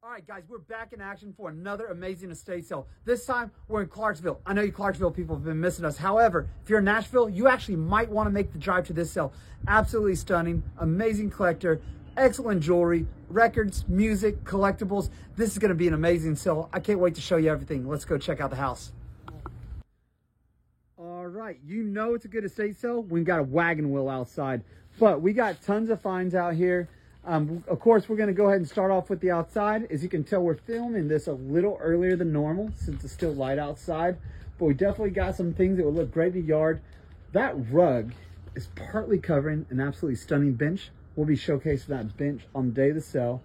All right, guys, we're back in action for another amazing estate sale. This time, we're in Clarksville. I know you Clarksville people have been missing us. However, if you're in Nashville, you actually might want to make the drive to this sale. Absolutely stunning, amazing collector, excellent jewelry, records, music, collectibles. This is going to be an amazing sale. I can't wait to show you everything. Let's go check out the house. All right, you know it's a good estate sale when we got a wagon wheel outside, but we got tons of finds out here. Of course, we're going to go ahead and start off with the outside. As you can tell, we're filming this a little earlier than normal since it's still light outside, but we definitely got some things that would look great in the yard. That rug is partly covering an absolutely stunning bench. We'll be showcasing that bench on the day of the sale.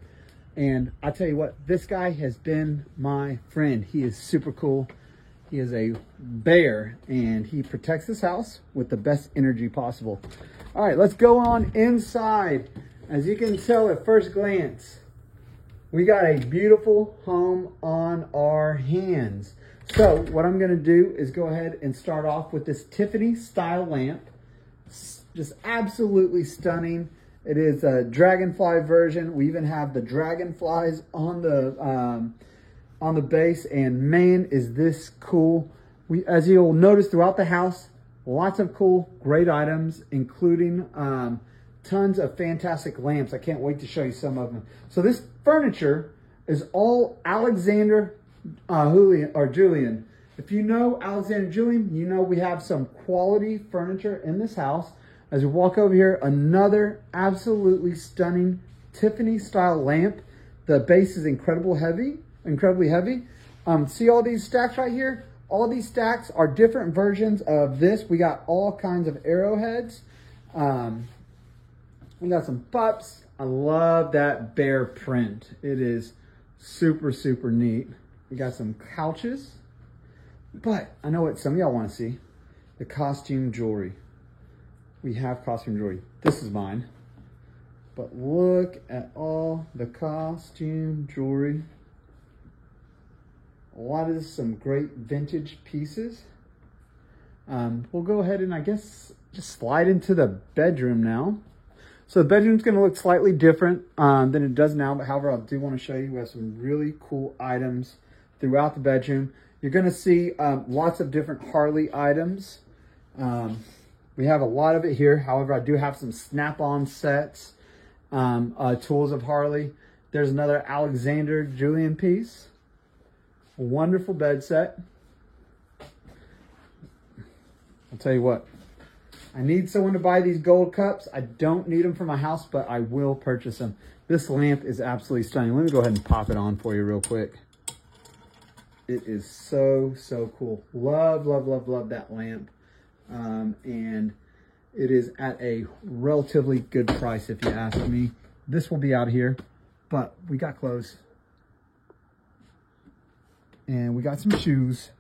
And I tell you what, this guy has been my friend. He is super cool. He is a bear and he protects his house with the best energy possible. All right, let's go on inside. As you can tell at first glance, we got a beautiful home on our hands. So what I'm gonna do is go ahead and start off with this Tiffany style lamp. Just absolutely stunning. It is a dragonfly version. We even have the dragonflies on the base, and man, is this cool. As you'll notice throughout the house, lots of cool, great items, including tons of fantastic lamps. I can't wait to show you some of them. So this furniture is all Alexander Julian. If you know Alexander Julian, you know we have some quality furniture in this house. As we walk over here, another absolutely stunning Tiffany style lamp. The base is incredibly heavy. See all these stacks right here? All these stacks are different versions of this. We got all kinds of arrowheads. We got some pups. I love that bear print. It is super, super neat. We got some couches. But I know what some of y'all want to see. The costume jewelry. We have costume jewelry. This is mine. But look at all the costume jewelry. A lot of this, some great vintage pieces. We'll go ahead and I guess just slide into the bedroom now. So the bedroom's going to look slightly different than it does now, but however, I do want to show you we have some really cool items throughout the bedroom. You're going to see lots of different Harley items. We have a lot of it here. However, I do have some snap-on sets, tools of Harley. There's another Alexander Julian piece. A wonderful bed set. I'll tell you what. I need someone to buy these gold cups. I don't need them for my house, but I will purchase them. This lamp is absolutely stunning. Let me go ahead and pop it on for you real quick. It is so, so cool. Love, love, love, love that lamp. And it is at a relatively good price if you ask me. This will be out here, but we got clothes. And we got some shoes.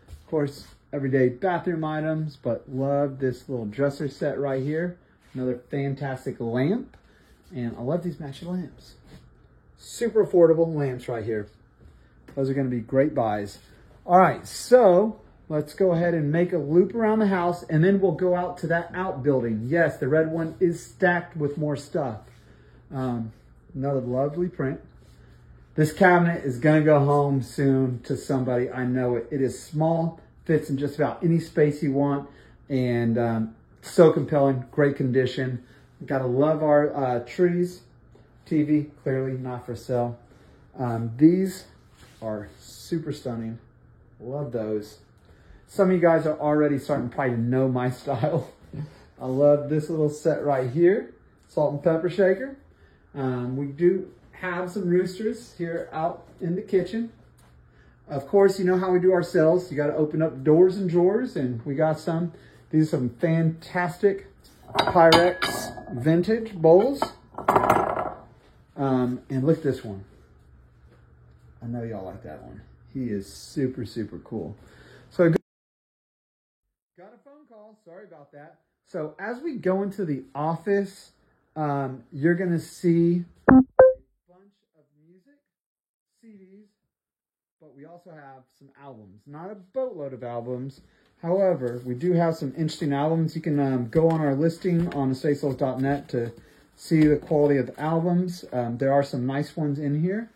Of course, everyday bathroom items, but love this little dresser set right here. Another fantastic lamp. And I love these matching lamps. Super affordable lamps right here. Those are going to be great buys. All right, so let's go ahead and make a loop around the house, and then we'll go out to that outbuilding. Yes, the red one is stacked with more stuff. Another lovely print. This cabinet is going to go home soon to somebody. I know it. It is small, fits in just about any space you want, and so compelling, great condition. Got to love our trees. TV, clearly not for sale. These are super stunning. Love those. Some of you guys are already starting probably to know my style. I love this little set right here. Salt and pepper shaker. We do have some roosters here out in the kitchen. Of course, you know how we do our sales. You got to open up doors and drawers, and we got some. These are some fantastic Pyrex vintage bowls. And look at this one. I know y'all like that one. He is super, super cool. So got a phone call. Sorry about that. So as we go into the office, you're going to see a bunch of music, CDs, but we also have some albums. Not a boatload of albums. However, we do have some interesting albums. You can go on our listing on estatesales.net to see the quality of the albums. There are some nice ones in here.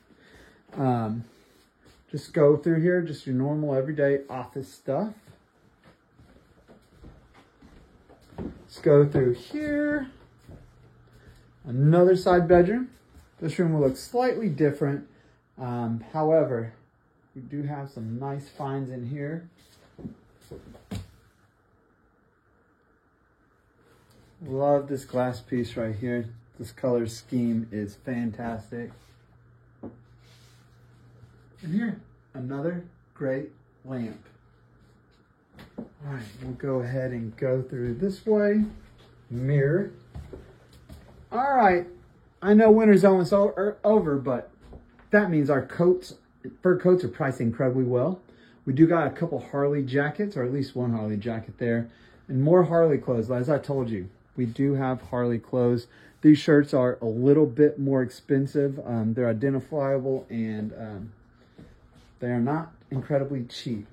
Just go through here, just your normal everyday office stuff. Let's go through here. Another side bedroom. This room will look slightly different. However, we do have some nice finds in here. Love this glass piece right here. This color scheme is fantastic. And here, another great lamp. All right, we'll go ahead and go through this way. Mirror. All right, I know winter's almost over, but that means our coats, fur coats, are priced incredibly well. We do got a couple Harley jackets, or at least one Harley jacket there, and more Harley clothes. As I told you, we do have Harley clothes. These shirts are a little bit more expensive. They're identifiable, and they are not incredibly cheap,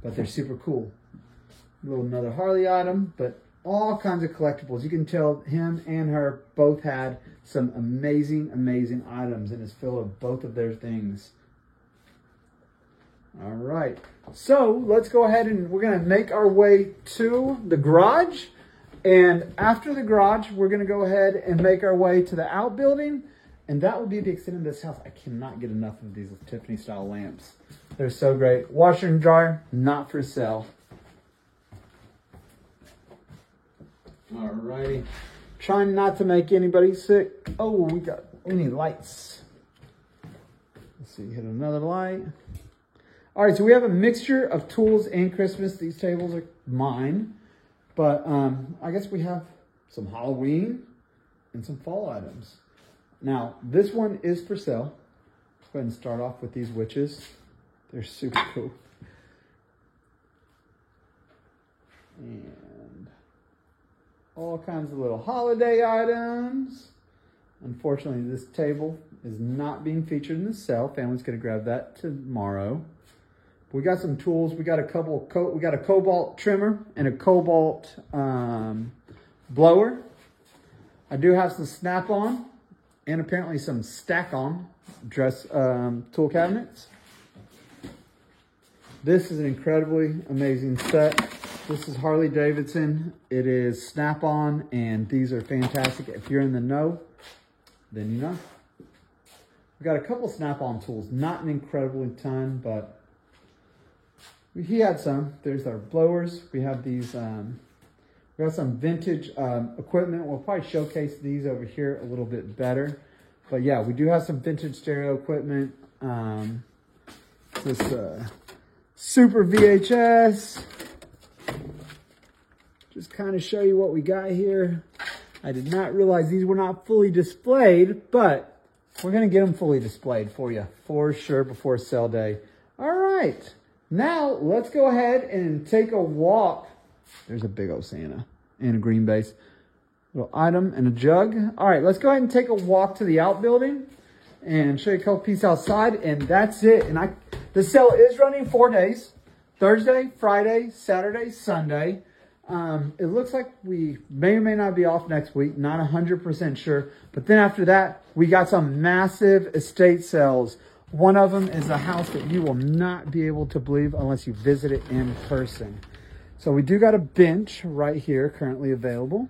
but they're super cool. Another Harley item, but all kinds of collectibles. You can tell him and her both had some amazing, amazing items, and it's full of both of their things. All right, so let's go ahead and we're gonna make our way to the garage. And after the garage, we're gonna go ahead and make our way to the outbuilding. And that will be the extent of this house. I cannot get enough of these Tiffany style lamps. They're so great. Washer and dryer, not for sale. All righty. Trying not to make anybody sick. Oh, we need lights. Let's see, hit another light. All right, so we have a mixture of tools and Christmas. These tables are mine. But I guess we have some Halloween and some fall items. Now, this one is for sale. Let's go ahead and start off with these witches. They're super cool. And all kinds of little holiday items. Unfortunately, this table is not being featured in the sale. Family's going to grab that tomorrow. We got some tools. We got a Cobalt trimmer and a Cobalt blower. I do have some Snap-on and apparently some Stack-on dress tool cabinets. This is an incredibly amazing set. This is Harley Davidson. It is Snap-on, and these are fantastic. If you're in the know, then you know. We got a couple Snap-on tools, not an incredibly ton, but he had some. There's our blowers. We have these, we got some vintage equipment. We'll probably showcase these over here a little bit better. But yeah, we do have some vintage stereo equipment. This Super VHS. Just kind of show you what we got here. I did not realize these were not fully displayed, but we're going to get them fully displayed for you for sure before sale day. All right. Now, let's go ahead and take a walk. There's a big old Santa and a green base. Little item and a jug. All right, let's go ahead and take a walk to the outbuilding and show you a couple pieces outside, and that's it. And the sale is running 4 days. Thursday, Friday, Saturday, Sunday. It looks like we may or may not be off next week. Not 100% sure. But then after that, we got some massive estate sales. One of them is a house that you will not be able to believe unless you visit it in person. So we do got a bench right here currently available.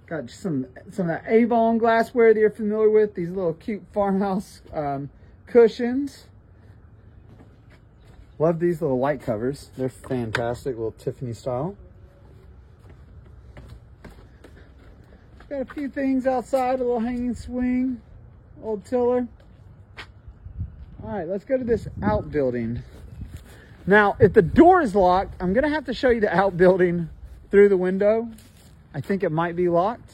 Got some of that Avon glassware that you're familiar with. These little cute farmhouse cushions. Love these little light covers. They're fantastic, little Tiffany style. Got a few things outside, a little hanging swing. Old tiller. All right, let's go to this outbuilding. Now, if the door is locked, I'm gonna have to show you the outbuilding through the window. I think it might be locked.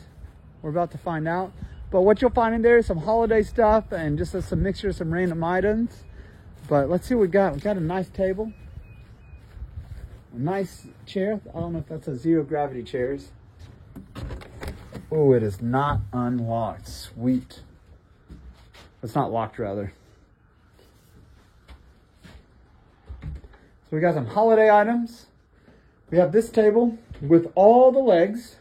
We're about to find out. But what you'll find in there is some holiday stuff and just some mixture of some random items. But let's see what we got. We got a nice table, a nice chair. I don't know if that's a zero gravity chairs. Oh, it is not unlocked. Sweet. It's not locked, rather. So we got some holiday items. We have this table with all the legs.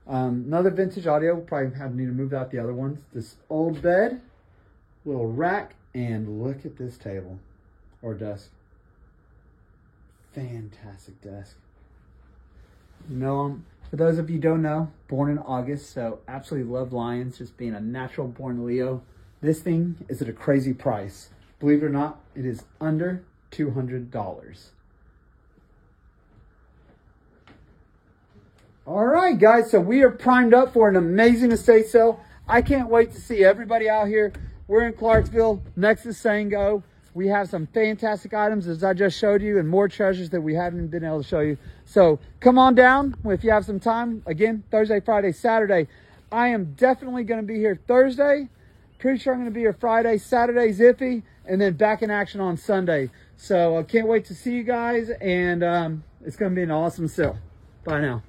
Another vintage audio. We'll probably need to move out the other ones. This old bed, little rack, and look at this table or desk. Fantastic desk. You know, for those of you who don't know, born in August, so absolutely love lions, just being a natural born Leo. This thing is at a crazy price. Believe it or not, it is under $200. All right, guys, so we are primed up for an amazing estate sale. I can't wait to see everybody out here. We're in Clarksville, next to Sango. We have some fantastic items, as I just showed you, and more treasures that we haven't been able to show you. So come on down if you have some time. Again, Thursday, Friday, Saturday. I am definitely going to be here Thursday. Pretty sure I'm going to be here Friday. Saturday's iffy, and then back in action on Sunday. So I can't wait to see you guys, and it's going to be an awesome sale. Bye now.